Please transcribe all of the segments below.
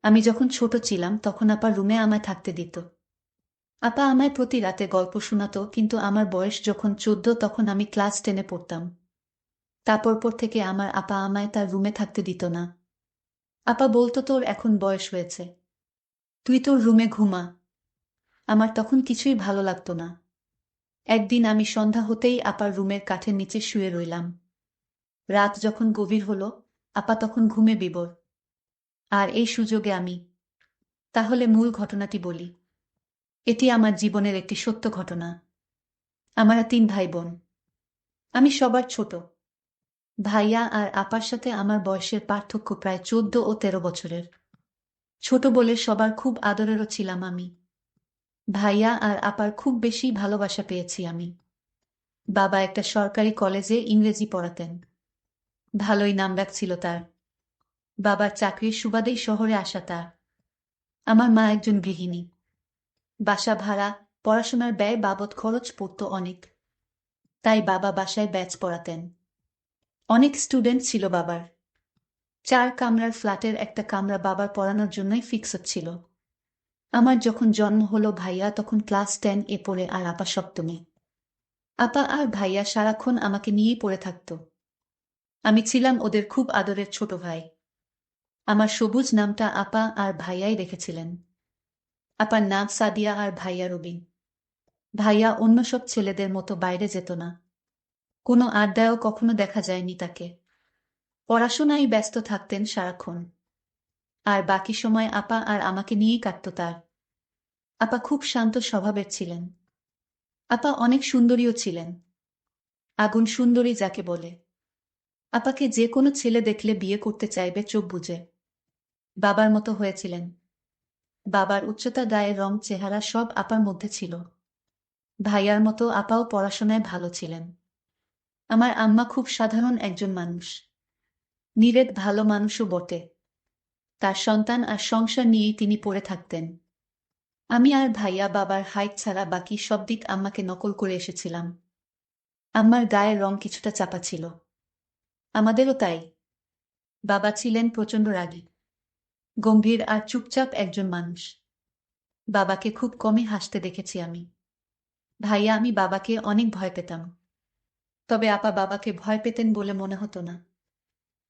আমি যখন ছোট ছিলাম তখন আপা রুমে আমায় থাকতে দিত। আপা আমায় প্রতি রাতে গল্প শোনাতো, কিন্তু আমার বয়স যখন 14 তখন আমি ক্লাস 10-এ পড়তাম। তারপর পর থেকে আমার আপা আমায় তার রুমে থাকতে দিত না। আপা বলতো, তোর এখন বয়স হয়েছে, তুই তোর রুমে ঘুমা। আমার তখন কিছুই ভালো লাগতো না। একদিন আমি সন্ধ্যা হতেই আপার রুমের কাঠের নিচে শুয়ে রইলাম। রাত যখন গভীর হলো, আপা তখন ঘুমে বিভোর। আর এই সুযোগে আমি, তাহলে মূল ঘটনাটি বলি। এটি আমার জীবনের একটি সত্য ঘটনা। আমরা 3 ভাই বোন। আমি সবার ছোট। ভাইয়া আর আপার সাথে আমার বয়সের পার্থক্য প্রায় 14 ও 13 বছরের। ছোট বলে সবার খুব আদরেরও ছিলাম আমি। ভাইয়া আর আপার খুব বেশি ভালোবাসা পেয়েছি আমি। বাবা একটা সরকারি কলেজে ইংরেজি পড়াতেন। ভালোই নামডাক ছিল তার। বাবার চাকরির সুবাদেই শহরে আসা তার। আমার মা একজন গৃহিণী। বাসা ভাড়া, পড়াশোনার ব্যয় বাবদ খরচ পড়তো অনেক। তাই বাবা বাসায় ব্যাচ পড়াতেন। অনেক স্টুডেন্ট ছিল বাবার। 4 কামরার ফ্ল্যাটের একটা কামরা বাবার পড়ানোর জন্যই ফিক্স ছিল। আমার যখন জন্ম হলো ভাইয়া তখন ক্লাস 10-এ পড়ে আর আপা সপ্তমে। আপা আর ভাইয়া সারাক্ষণ আমাকে নিয়েই পড়ে থাকত। আমি ছিলাম ওদের খুব আদরের ছোট ভাই। আমার সবুজ নামটা আপা আর ভাইয়াই রেখেছিলেন। আপার নাম সাদিয়া আর ভাইয়া রবিন। ভাইয়া অন্য সব ছেলেদের মতো বাইরে যেত না। কোনো আড্ডায়ও কখনো দেখা যায়নি তাকে। পড়াশোনায় ব্যস্ত থাকতেন সারাক্ষণ। আর বাকি সময় আপা আর আমাকে নিয়েই কাটত তার। আপা খুব শান্ত স্বভাবের ছিলেন। আপা অনেক সুন্দরীও ছিলেন। আগুন সুন্দরী যাকে বলে। আপাকে যে কোনো ছেলে দেখলে বিয়ে করতে চাইবে চোখ বুজে। বাবার মতো হয়েছিলেন। বাবার উচ্চতা, গায়ের রং, চেহারা সব আপার মধ্যে ছিল। ভাইয়ার মতো আপাও পড়াশোনায় ভালো ছিলেন। আমার আম্মা খুব সাধারণ একজন মানুষ। নিরেট ভালো মানুষও বটে। তার সন্তান আর সংসার নিয়েই তিনি পড়ে থাকতেন। আমি আর ভাইয়া বাবার হাইট ছাড়া বাকি সব দিক আম্মাকে নকল করে এসেছিলাম। আম্মার গায়ের রং কিছুটা চাপা ছিল। আমাদেরও তাই। বাবা ছিলেন প্রচণ্ড রাগী, গম্ভীর আর চুপচাপ একজন মানুষ। বাবাকে খুব কমই হাসতে দেখেছি আমি। ভাইয়া আমি বাবাকে অনেক ভয় পেতাম। তবে আপা বাবাকে ভয় পেতেন বলে মনে হতো না।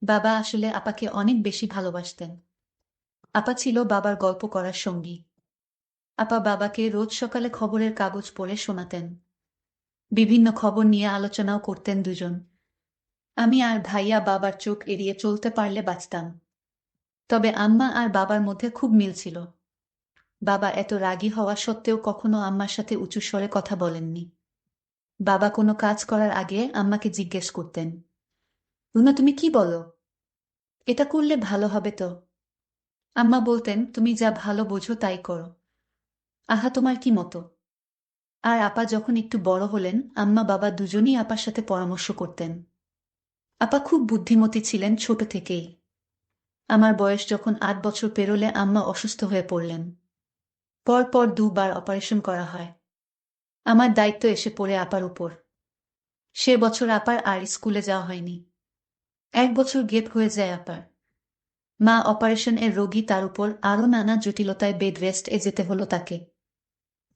বাবা আসলে আপাকে অনেক বেশি ভালোবাসতেন। আপা ছিল বাবার গল্প করার সঙ্গী। আপা বাবাকে রোজ সকালে খবরের কাগজ পড়ে শোনাতেন। বিভিন্ন খবর নিয়ে আলোচনাও করতেন দুজন। আমি আর ভাইয়া বাবার চোখ এড়িয়ে চলতে পারলে বাঁচতাম। তবে আম্মা আর বাবার মধ্যে খুব মিল ছিল। বাবা এত রাগী হওয়া সত্ত্বেও কখনো আম্মার সাথে উঁচু স্বরে কথা বলেননি। বাবা কোনো কাজ করার আগে আম্মাকে জিজ্ঞেস করতেন, রুনা তুমি কি বলো? এটা করলে ভালো হবে তো? আম্মা বলতেন, তুমি যা ভালো বোঝো তাই করো। আহা, তোমার কি মতো? আর আপা যখন একটু বড় হলেন, আম্মা বাবা দুজনই আপার সাথে পরামর্শ করতেন। আপা খুব বুদ্ধিমতী ছিলেন ছোট থেকেই। আমার বয়স যখন 8 বছর পেরোলে আম্মা অসুস্থ হয়ে পড়লেন। পরপর 2 বার অপারেশন করা হয়। আমার দায়িত্ব এসে পড়ে আপার উপর। সে বছর আপার আর স্কুলে যাওয়া হয়নি। 1 বছর গেপ হয়ে যায় আপার। মা অপারেশন এর রোগী, তার উপর আরও নানা জটিলতায় বেড রেস্ট-এ যেতে হলো তাকে।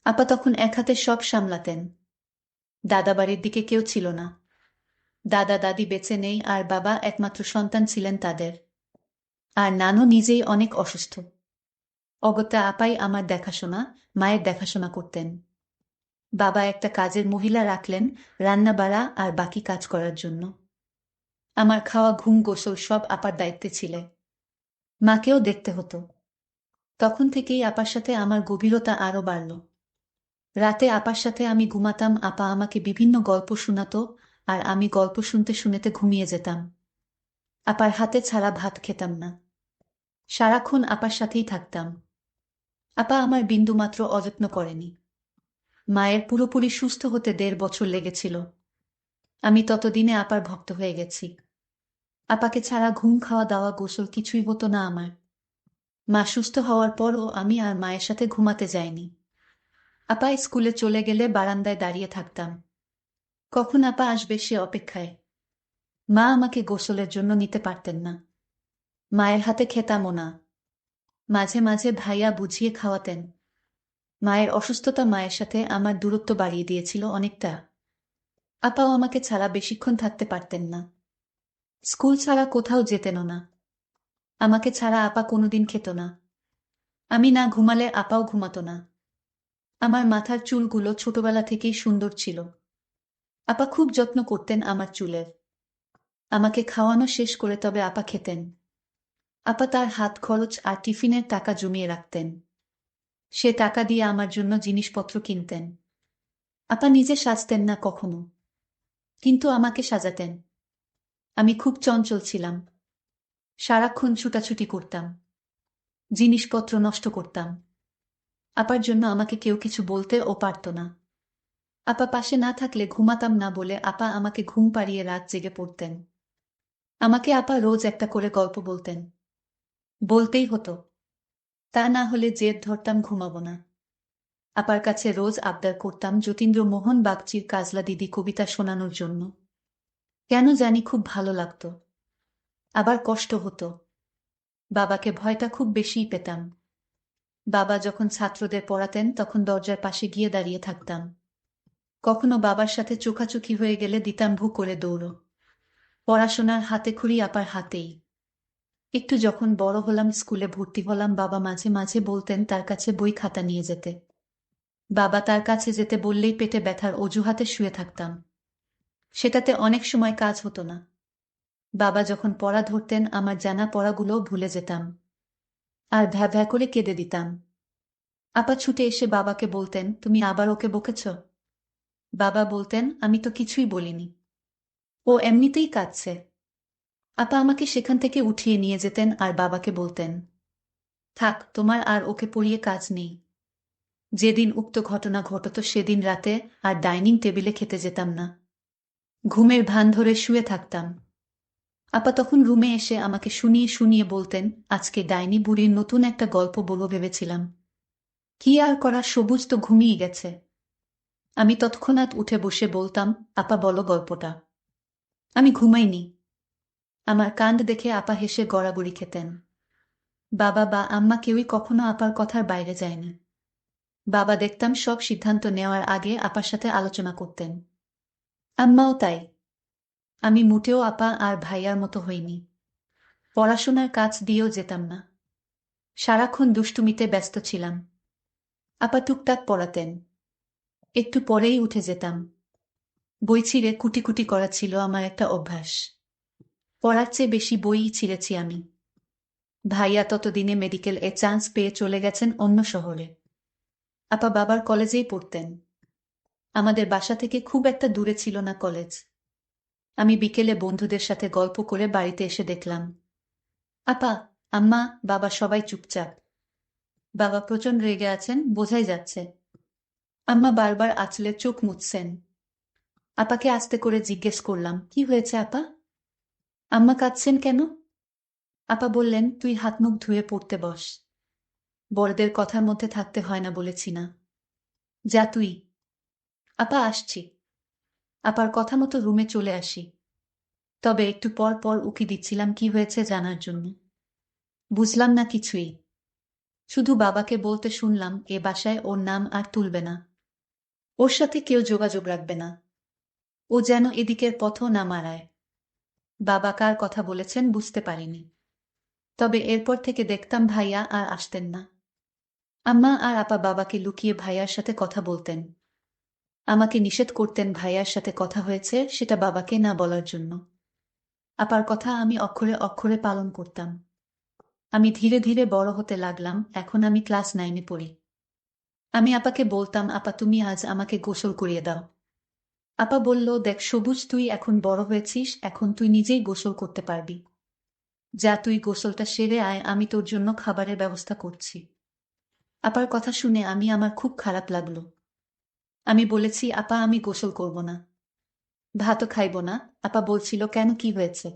আপা তখন এক হাতে সব সামলাতেন। দাদাবাড়ির দিকে কেউ ছিল না। দাদা দাদি বেঁচে নেই আর বাবা একমাত্র সন্তান ছিলেন তাদের। আর নানু নিজেই অনেক অসুস্থ। অগত্যা আপাই আমার দেখাশোনা, মায়ের দেখাশোনা করতেন। বাবা একটা কাজের মহিলা রাখলেন, রান্না বাড়া আর বাকি কাজ করার জন্য। আমার খাওয়া, ঘুম, গোসল সব আপার দায়িত্বে ছিলে। মাকেও দেখতে হতো। তখন থেকেই আপার সাথে আমার গভীরতা আরও বাড়ল। রাতে আপার সাথে আমি ঘুমাতাম, আপা আমাকে বিভিন্ন গল্প শোনাতো, আর আমি গল্প শুনতে শুনতে ঘুমিয়ে যেতাম। আপার হাতে ছাড়া ভাত খেতাম না। সারাক্ষণ আপার সাথেই থাকতাম। আপা আমার বিন্দুমাত্র অযত্ন করেনি। মায়ের পুরোপুরি সুস্থ হতে 1.5 বছর লেগেছিল। আমি ততদিনে আপার ভক্ত হয়ে গেছি। আপাকে ছাড়া ঘুম, খাওয়া দাওয়া, গোসল কিছুই হতো না আমার। মা সুস্থ হওয়ার পরও আমি আর মায়ের সাথে ঘুমাতে যাইনি। আপা স্কুলে চলে গেলে বারান্দায় দাঁড়িয়ে থাকতাম। কখন আপা আসবে সে অপেক্ষায়। মা আমাকে গোসলের জন্য নিতে পারতেন না। মায়ের হাতে খেতামও না। মাঝে মাঝে ভাইয়া বুঝিয়ে খাওয়াতেন। মায়ের অসুস্থতা মায়ের সাথে আমার দূরত্ব বাড়িয়ে দিয়েছিল অনেকটা। আপাও আমাকে ছাড়া বেশিক্ষণ থাকতে পারতেন না। স্কুল ছাড়া কোথাও যেতেনও না। আমাকে ছাড়া আপা কোনোদিন খেত না। আমি না ঘুমালে আপাও ঘুমাতো না। আমার মাথার চুলগুলো ছোটবেলা থেকেই সুন্দর ছিল। আপা খুব যত্ন করতেন আমার চুলের। আমাকে খাওয়ানো শেষ করে তবে আপা খেতেন। আপা তার হাত খরচ আর টিফিনের টাকা জমিয়ে রাখতেন। সে টাকা দিয়ে আমার জন্য জিনিসপত্র কিনতেন। আপা নিজে সাজতেন না কখনো, কিন্তু আমাকে সাজাতেন। আমি খুব চঞ্চল ছিলাম। সারাক্ষণ ছুটাছুটি করতাম। জিনিসপত্র নষ্ট করতাম। আপার জন্য আমাকে কেউ কিছু বলতে ও পারত না। আপা পাশে না থাকলে ঘুমাতাম না বলে আপা আমাকে ঘুম পাড়িয়ে রাত জেগে পড়তেন। আমাকে আপা রোজ একটা করে গল্প বলতেন। বলতেই হতো। তা না হলে জেদ ধরতাম ঘুমাবো না। আপার কাছে রোজ আবদার করতাম যতীন্দ্রমোহন বাগচির কাজলা দিদি কবিতা শোনানোর জন্য। কেন জানি খুব ভালো লাগতো। আবার কষ্ট হতো। বাবাকে ভয়টা খুব বেশিই পেতাম। বাবা যখন ছাত্রদের পড়াতেন তখন দরজার পাশে গিয়ে দাঁড়িয়ে থাকতাম। কখনো বাবার সাথে চোখাচোখি হয়ে গেলে দিতাম ভু করে দৌড়। পড়াশোনার হাতেখড়ি আপার হাতেই। একটু যখন বড় হলাম, স্কুলে ভর্তি হলাম, বাবা মাঝে মাঝে বলতেন তার কাছে বই খাতা নিয়ে যেতে। বাবা তার কাছে যেতে বললেই পেটে ব্যথার অজুহাতে শুয়ে থাকতাম। সেটাতে অনেক সময় কাজ হতো না। বাবা যখন পড়া ধরতেন আমার জানা পড়াগুলোও ভুলে যেতাম। আর ভ্যা ভ্যা করে কেঁদে দিতাম। আপা ছুটে এসে বাবাকে বলতেন, তুমি আবার ওকে বকেছ? বাবা বলতেন, আমি তো কিছুই বলিনি, ও এমনিতেই কাঁদছে। আপা আমাকে সেখান থেকে উঠিয়ে নিয়ে যেতেন আর বাবাকে বলতেন, থাক, তোমার আর ওকে পড়িয়ে কাজ নেই। যেদিন উক্ত ঘটনা ঘটত সেদিন রাতে আর ডাইনিং টেবিলে খেতে যেতাম না। ঘুমের ভান ধরে শুয়ে থাকতাম। আপা তখন রুমে এসে আমাকে শুনিয়ে শুনিয়ে বলতেন, আজকে ডাইনি বুড়ির নতুন একটা গল্প বলবো ভেবেছিলাম। কি আর করা, সবুজ তো ঘুমিয়ে গেছে। আমি তৎক্ষণাৎ উঠে বসে বলতাম, আপা বলো গল্পটা। আমি ঘুমাইনি। আমার কাণ্ড দেখে আপা হেসে গড়াগড়ি খেতেন। বাবা বা আম্মা কেউই কখনো আপার কথার বাইরে যায়নি। বাবা দেখতাম সব সিদ্ধান্ত নেওয়ার আগে আপার সাথে আলোচনা করতেন। আম্মাও তাই। আমি মোটেও আপা আর ভাইয়ার মতো হইনি। পড়াশোনার কাজ দিয়েও যেতাম না। সারাক্ষণ দুষ্টুমিতে ব্যস্ত ছিলাম। আপা টুকটাক পড়াতেন। একটু পরেই উঠে যেতাম। বই ছিঁড়ে কুটি কুটি করা ছিল আমার একটা অভ্যাস। পড়ার চেয়ে বেশি বইই ছিঁড়েছি আমি। ভাইয়া ততদিনে মেডিকেল এ চান্স পেয়ে চলে গেছেন অন্য শহরে। আপা বাবার কলেজেই পড়তেন। আমাদের বাসা থেকে খুব একটা দূরে ছিল না কলেজ। আমি বিকেলে বন্ধুদের সাথে গল্প করে বাড়িতে এসে দেখলাম, আপা, আম্মা, বাবা সবাই চুপচাপ। বাবা প্রচণ্ড রেগে আছেন, বোঝাই যাচ্ছে। আম্মা বারবার আঁচলে চোখ মুছছেন। আপাকে আস্তে করে জিজ্ঞেস করলাম, কি হয়েছে আপা? আম্মা কাঁদছেন কেন? আপা বললেন, তুই হাত মুখ ধুয়ে পড়তে বস। বড়দের কথার মধ্যে থাকতে হয় না বলেছি না। যা তুই। আপা, আসছি। আপার কথা মতো রুমে চলে আসি। তবে একটু পর পর উকি দিচ্ছিলাম কি হয়েছে জানার জন্য। বুঝলাম না কিছুই। শুধু বাবাকে বলতে শুনলাম, এ বাসায় ওর নাম আর তুলবে না। ওর সাথে কেউ যোগাযোগ রাখবে না। ও যেন এদিকের পথও না মারায়। বাবা কার কথা বলেছেন বুঝতে পারিনি। তবে এরপর থেকে দেখতাম ভাইয়া আর আসতেন না। আম্মা আর আপা বাবাকে লুকিয়ে ভাইয়ার সাথে কথা বলতেন। আমাকে নিষেধ করতেন ভাইয়ার সাথে কথা হয়েছে সেটা বাবাকে না বলার জন্য। আপার কথা আমি অক্ষরে অক্ষরে পালন করতাম। আমি ধীরে ধীরে বড় হতে লাগলাম, এখন আমি ক্লাস 9-এ পড়ি। আমি আপাকে বলতাম, আপা তুমি আজ আমাকে গোসল করিয়ে দাও। আপা বলল, দেখ সবুজ, তুই এখন বড় হয়েছিস, এখন তুই নিজেই গোসল করতে পারবি। যা, তুই গোসলটা সেরে আয়, আমি তোর জন্য খাবারের ব্যবস্থা করছি। আপার কথা শুনে আমার খুব খারাপ লাগলো। আমি বলেছি, আপা আমি গোসল করব না, ভাতও খাইব না। আপা বলছিল, কেন, কি হয়েছে?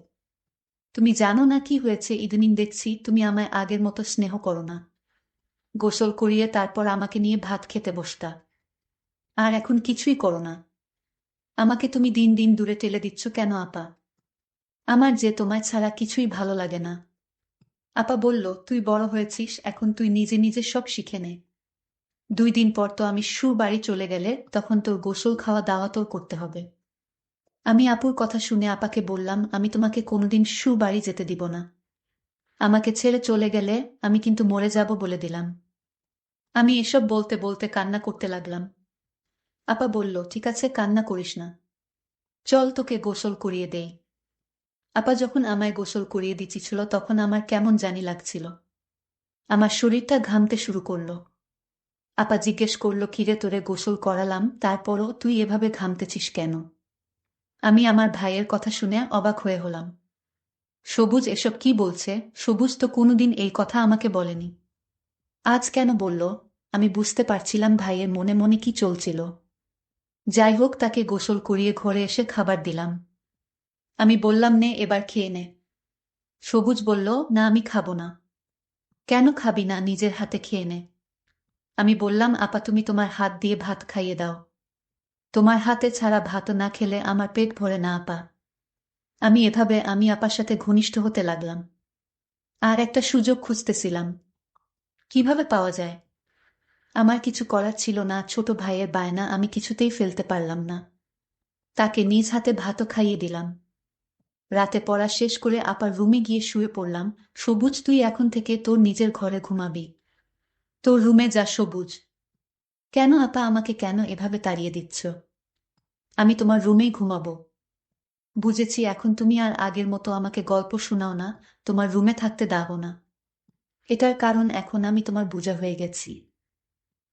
তুমি জানো না কি হয়েছে, ইদানিং দেখছি তুমি আমায় আগের মতো স্নেহ করো না। গোসল করিয়ে তারপর আমাকে নিয়ে ভাত খেতে বসতা। আর এখন কিছুই করো না। আমাকে তুমি দিন দিন দূরে ঠেলে দিচ্ছ কেন আপা? আমার যে তোমায় ছাড়া কিছুই ভালো লাগে না। আপা বলল, তুই বড় হয়েছিস, এখন তুই নিজে নিজে সব শিখে নে। 2 দিন পর তো আমি বাড়ি চলে গেলে তখন তোর গোসল খাওয়া দাওয়া তোর করতে হবে। আমি আপুর কথা শুনে আপাকে বললাম, আমি তোমাকে কোনোদিন বাড়ি যেতে দিব না। আমাকে ছেড়ে চলে গেলে আমি কিন্তু মরে যাব বলে দিলাম। আমি এসব বলতে বলতে কান্না করতে লাগলাম। আপা বলল, ঠিক আছে, কান্না করিস না, চল তোকে গোসল করিয়ে দেই। আপা যখন আমায় গোসল করিয়ে দিচ্ছিল তখন আমার কেমন জানি লাগছিল। আমার শরীরটা ঘামতে শুরু করলো। আপা জিজ্ঞেস করল, কিরে তোরে গোসল করালাম, তারপরও তুই এভাবে ঘামতেছিস কেন? আমি আমার ভাইয়ের কথা শুনে অবাক হয়ে হলাম। সবুজ এসব কি বলছে? সবুজ তো কোনোদিন এই কথা আমাকে বলেনি। আজ কেন বলল? আমি বুঝতে পারছিলাম ভাইয়ের মনে মনে কি চলছিল। যাই হোক, তাকে গোসল করিয়ে ঘরে এসে খাবার দিলাম। আমি বললাম, নে এবার খেয়ে নে। সবুজ বলল, না আমি খাবো না। কেন খাবি না? নিজের হাতে খেয়ে নে। আমি বললাম, আপা তুমি তোমার হাত দিয়ে ভাত খাইয়ে দাও। তোমার হাতে ছাড়া ভাত না খেলে আমার পেট ভরে না আপা। আমি আপার সাথে ঘনিষ্ঠ হতে লাগলাম। আর একটা সুযোগ খুঁজতেছিলাম, কিভাবে পাওয়া যায়। আমার কিছু করার ছিল না, ছোট ভাইয়ের বায়না আমি কিছুতেই ফেলতে পারলাম না। তাকে নিজ হাতে ভাতও খাইয়ে দিলাম। রাতে পড়া শেষ করে আপার রুমে গিয়ে শুয়ে পড়লাম। সবুজ, তুই এখন থেকে তোর নিজের ঘরে ঘুমাবি। তোর রুমে যা সবুজ। কেন আপা, আমাকে কেন এভাবে তাড়িয়ে দিচ্ছ? আমি তোমার রুমেই ঘুমাবো। বুঝেছি, এখন তুমি আর আগের মতো আমাকে গল্প শোনাও না, তোমার রুমে থাকতে দাও না। এটার কারণ এখন আমি তোমার বোঝা হয়ে গেছি।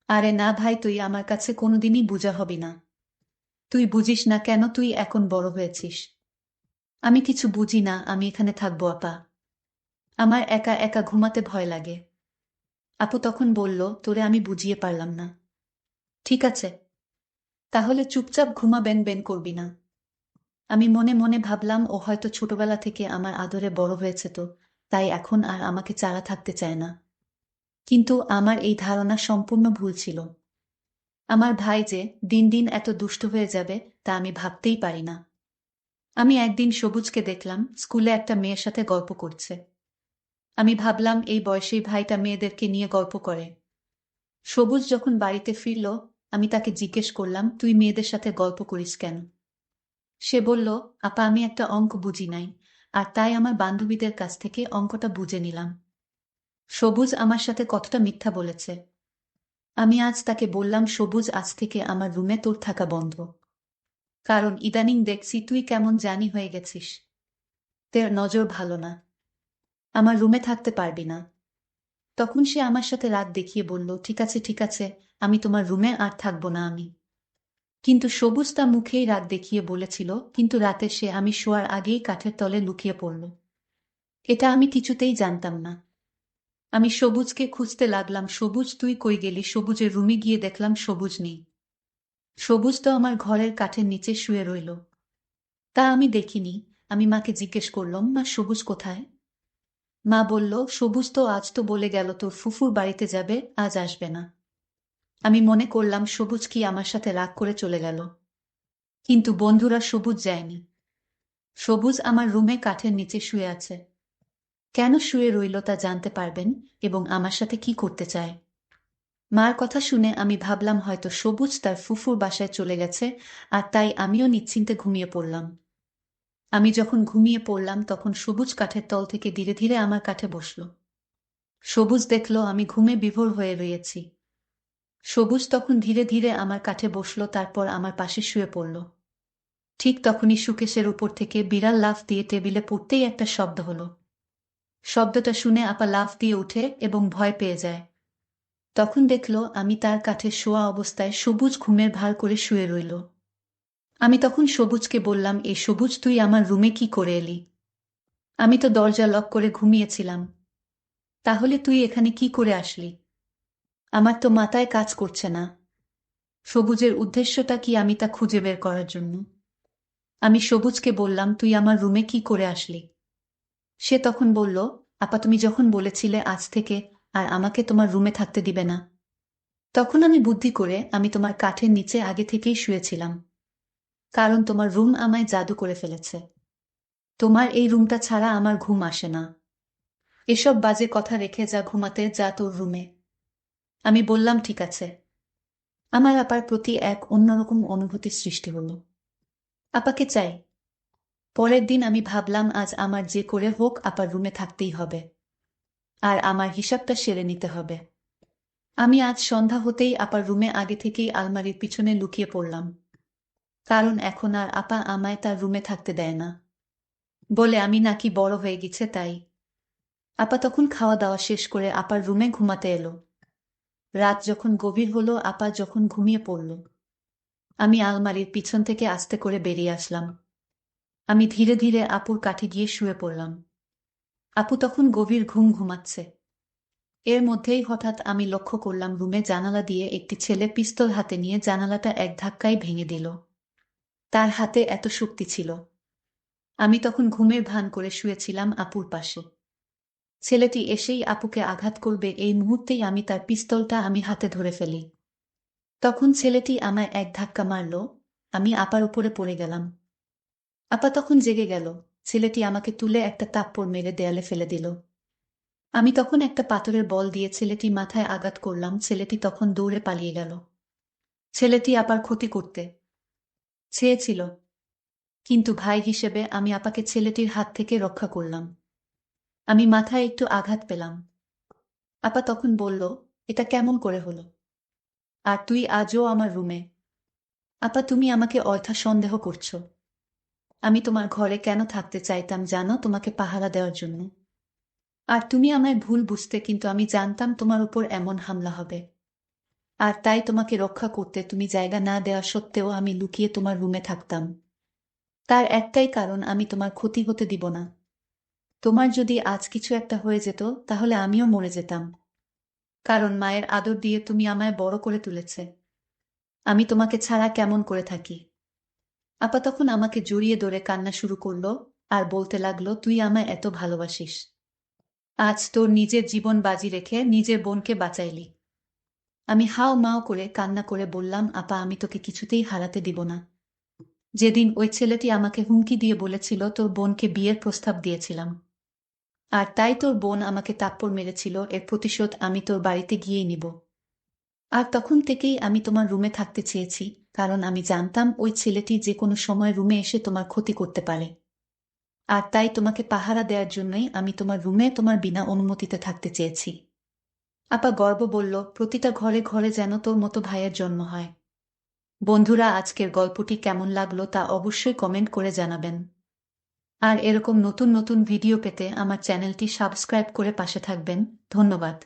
আরে না ভাই, তুই আমার কাছে কোনোদিনই বোঝা হবি না। তুই বুঝিস না কেন, তুই এখন বড় হয়েছিস। আমি কিছু বুঝি না, আমি এখানে থাকবো আপা। আমার একা একা ঘুমাতে ভয় লাগে। আপু তখন বলল, তোরে আমি বুঝিয়ে পারলাম না। ঠিক আছে, তাহলে চুপচাপ ঘুমাবেন, বেন করবি না। আমি মনে মনে ভাবলাম, ও হয়তো ছোটবেলা থেকে আমার আদরে বড় হয়েছে, তো তাই এখন আর আমাকে ছাড়া থাকতে চায় না। কিন্তু আমার এই ধারণা সম্পূর্ণ ভুল ছিল। আমার ভাই যে দিন দিন এত দুষ্ট হয়ে যাবে তা আমি ভাবতেই পারি না। আমি একদিন সবুজকে দেখলাম স্কুলে একটা মেয়ের সাথে গল্প করছে। আমি ভাবলাম, এই বয়সেই ভাইটা মেয়েদেরকে নিয়ে গল্প করে। সবুজ যখন বাড়িতে ফিরল, আমি তাকে জিজ্ঞেস করলাম, তুই মেয়েদের সাথে গল্প করিস কেন? সে বলল, আপা আমি একটা অঙ্ক বুঝি নাই, আর তাই আমার বান্ধবীদের কাছ থেকে অঙ্কটা বুঝে নিলাম। সবুজ আমার সাথে কতটা মিথ্যা বলেছে। আমি আজ তাকে বললাম, সবুজ আজ থেকে আমার রুমে তোর থাকা বন্ধ। কারণ ইদানিং দেখছি তুই কেমন জানি হয়ে গেছিস। তোর নজর ভালো না। আমার রুমে থাকতে পারবি না। তখন সে আমার সাথে রাগ দেখিয়ে বলল, ঠিক আছে ঠিক আছে, আমি তোমার রুমে আর থাকবো না আমি। কিন্তু সবুজ তা মুখেই রাগ দেখিয়ে বলেছিল, কিন্তু রাতে সে আমি শোয়ার আগেই কাঠের তলে লুকিয়ে পড়ল। এটা আমি কিছুতেই জানতাম না। আমি সবুজকে খুঁজতে লাগলাম, সবুজ তুই কই গেলি? সবুজের রুমে গিয়ে দেখলাম সবুজ নেই। সবুজ তো আমার ঘরের কাঠের নিচে শুয়ে রইল। তা আমি দেখিনি। আমি মাকে জিজ্ঞেস করলাম, মা সবুজ কোথায়? মা বলল, সবুজ তো আজ তো বলে গেল তোর ফুফুর বাড়িতে যাবে, আজ আসবে না। আমি মনে করলাম সবুজ কি আমার সাথে রাগ করে চলে গেল। কিন্তু বন্ধুরা, সবুজ যায়নি। সবুজ আমার রুমে কাঠের নিচে শুয়ে আছে। কেন শুয়ে রইল তা জানতে পারবেন, এবং আমার সাথে কি করতে চায়। মার কথা শুনে আমি ভাবলাম হয়তো সবুজ তার ফুফুর বাসায় চলে গেছে, আর তাই আমিও নিশ্চিন্তে ঘুমিয়ে পড়লাম। আমি যখন ঘুমিয়ে পড়লাম তখন সবুজ কাঠের তল থেকে ধীরে ধীরে আমার কাঠে বসল। সবুজ দেখল আমি ঘুমে বিভোর হয়ে রয়েছি। সবুজ তখন ধীরে ধীরে আমার কাঠে বসল, তারপর আমার পাশে শুয়ে পড়ল। ঠিক তখনই সুকেশের উপর থেকে বিড়াল লাফ দিয়ে টেবিলে পড়তেই একটা শব্দ হলো। শব্দটা শুনে আপা লাফ দিয়ে উঠে এবং ভয় পেয়ে যায়। তখন দেখল আমি তার কাঠে শোয়া অবস্থায়, সবুজ ঘুমের ভার করে শুয়ে রইল। আমি তখন সবুজকে বললাম, এই সবুজ তুই আমার রুমে কি করে এলি? আমি তো দরজা লক করে ঘুমিয়েছিলাম। তাহলে তুই এখানে কি করে আসলি? আমার তো মাথায় কাজ করছে না। সবুজের উদ্দেশ্যটা কি আমি তা খুঁজে বের করার জন্য। আমি সবুজকে বললাম, তুই আমার রুমে কি করে আসলি? সে তখন বলল, আপা তুমি যখন বলেছিলে আজ থেকে আর আমাকে তোমার রুমে থাকতে দিবে না, তখন আমি বুদ্ধি করে আমি তোমার কাঠের নিচে আগে থেকেই শুয়েছিলাম। কারণ তোমার রুম আমায় জাদু করে ফেলেছে। তোমার এই রুমটা ছাড়া আমার ঘুম আসে না। এসব বাজে কথা রেখে যা ঘুমাতে, যা তোর রুমে। আমি বললাম ঠিক আছে। আমার আপার প্রতি এক অন্যরকম অনুভূতি সৃষ্টি হলো। আপাকে চাই। পরের দিন আমি ভাবলাম আজ আমার যে করে হোক আপার রুমে থাকতেই হবে। আর আমার হিসাবটা সেরে নিতে হবে। আমি আজ সন্ধ্যা হতেই আপার রুমে আগে থেকেই আলমারির পিছনে লুকিয়ে পড়লাম। কারণ এখন আর আপা আমায় তার রুমে থাকতে দেয় না। বলে আমি নাকি বড় হয়ে গেছে তাই। আপা তখন খাওয়া দাওয়া শেষ করে আপার রুমে ঘুমাতে এলো। রাত যখন গভীর হলো, আপা যখন ঘুমিয়ে পড়ল, আমি আলমারির পিছন থেকে আস্তে করে বেরিয়ে আসলাম। আমি ধীরে ধীরে আপুর কাছে গিয়ে শুয়ে পড়লাম। আপু তখন গভীর ঘুম ঘুমাচ্ছে। এর মধ্যেই হঠাৎ আমি লক্ষ্য করলাম রুমে জানালা দিয়ে একটি ছেলে পিস্তল হাতে নিয়ে জানালাটা এক ধাক্কায় ভেঙে দিল। তার হাতে এত শক্তি ছিল। আমি তখন ঘুমের ভান করে শুয়েছিলাম আপুর পাশে। ছেলেটি এসেই আপুকে আঘাত করবে এই মুহূর্তেই আমি তার পিস্তলটা হাতে ধরে ফেলি। তখন ছেলেটি আমায় এক ধাক্কা মারল। আমি আপার উপরে পড়ে গেলাম। আপা তখন জেগে গেল। ছেলেটি আমাকে তুলে একটা থাপ্পড় মেরে দেয়ালে ফেলে দিল। আমি তখন একটা পাথরের বল দিয়ে ছেলেটি মাথায় আঘাত করলাম। ছেলেটি তখন দৌড়ে পালিয়ে গেল। ছেলেটি আপার ক্ষতি করতে চেয়েছিল, কিন্তু ভাই হিসেবে আমি আপাকে ছেলেটির হাত থেকে রক্ষা করলাম। আমি মাথায় একটু আঘাত পেলাম। আপা তখন বলল, এটা কেমন করে হলো? আর তুই আজও আমার রুমে? আপা তুমি আমাকে অযথা সন্দেহ করছো। আমি তোমার ঘরে কেন থাকতে চাইতাম জানো? তোমাকে পাহারা দেওয়ার জন্য। আর তুমি আমায় ভুল বুঝতে, কিন্তু আমি জানতাম তোমার উপর এমন হামলা হবে। আর তাই তোমাকে রক্ষা করতে তুমি জায়গা না দেওয়া সত্ত্বেও আমি লুকিয়ে তোমার রুমে থাকতাম। তার একটাই কারণ, আমি তোমার ক্ষতি হতে দিব না। তোমার যদি আজ কিছু একটা হয়ে যেত তাহলে আমিও মরে যেতাম। কারণ মায়ের আদর দিয়ে তুমি আমায় বড় করে তুলেছে। আমি তোমাকে ছাড়া কেমন করে থাকি? আপা তখন আমাকে জড়িয়ে ধরে কান্না শুরু করলো আর বলতে লাগলো, তুই আমায় এত ভালোবাসিস, আজ তোর নিজের জীবন বাজি রেখে নিজের বোনকে বাঁচাইলি। আমি হাও মাও করে কান্না করে বললাম, আপা আমি তোকে কিছুতেই হারাতে দিব না। যেদিন ওই ছেলেটি আমাকে হুমকি দিয়ে বলেছিল তোর বোনকে বিয়ের প্রস্তাব দিয়েছিলাম, আর তাই তোর বোন আমাকে থাপ্পড় মেরেছিল, এর প্রতিশোধ আমি তোর বাড়িতে গিয়েই নিব। আর তখন থেকেই আমি তোমার রুমে থাকতে চেয়েছি, কারণ আমি জানতাম ওই ছেলেটি যে কোনো সময় রুমে এসে তোমার ক্ষতি করতে পারে। আর তাই তোমাকে পাহারা দেওয়ার জন্যই আমি তোমার রুমে তোমার বিনা অনুমতিতে থাকতে চেয়েছি। আপা গর্ব বলল, প্রতিটা ঘরে ঘরে যেন তোর মতো ভাইয়ের জন্ম হয়। বন্ধুরা, আজকের গল্পটি কেমন লাগলো তা অবশ্যই কমেন্ট করে জানাবেন। আর এরকম নতুন নতুন ভিডিও পেতে আমার চ্যানেলটি সাবস্ক্রাইব করে পাশে থাকবেন। ধন্যবাদ।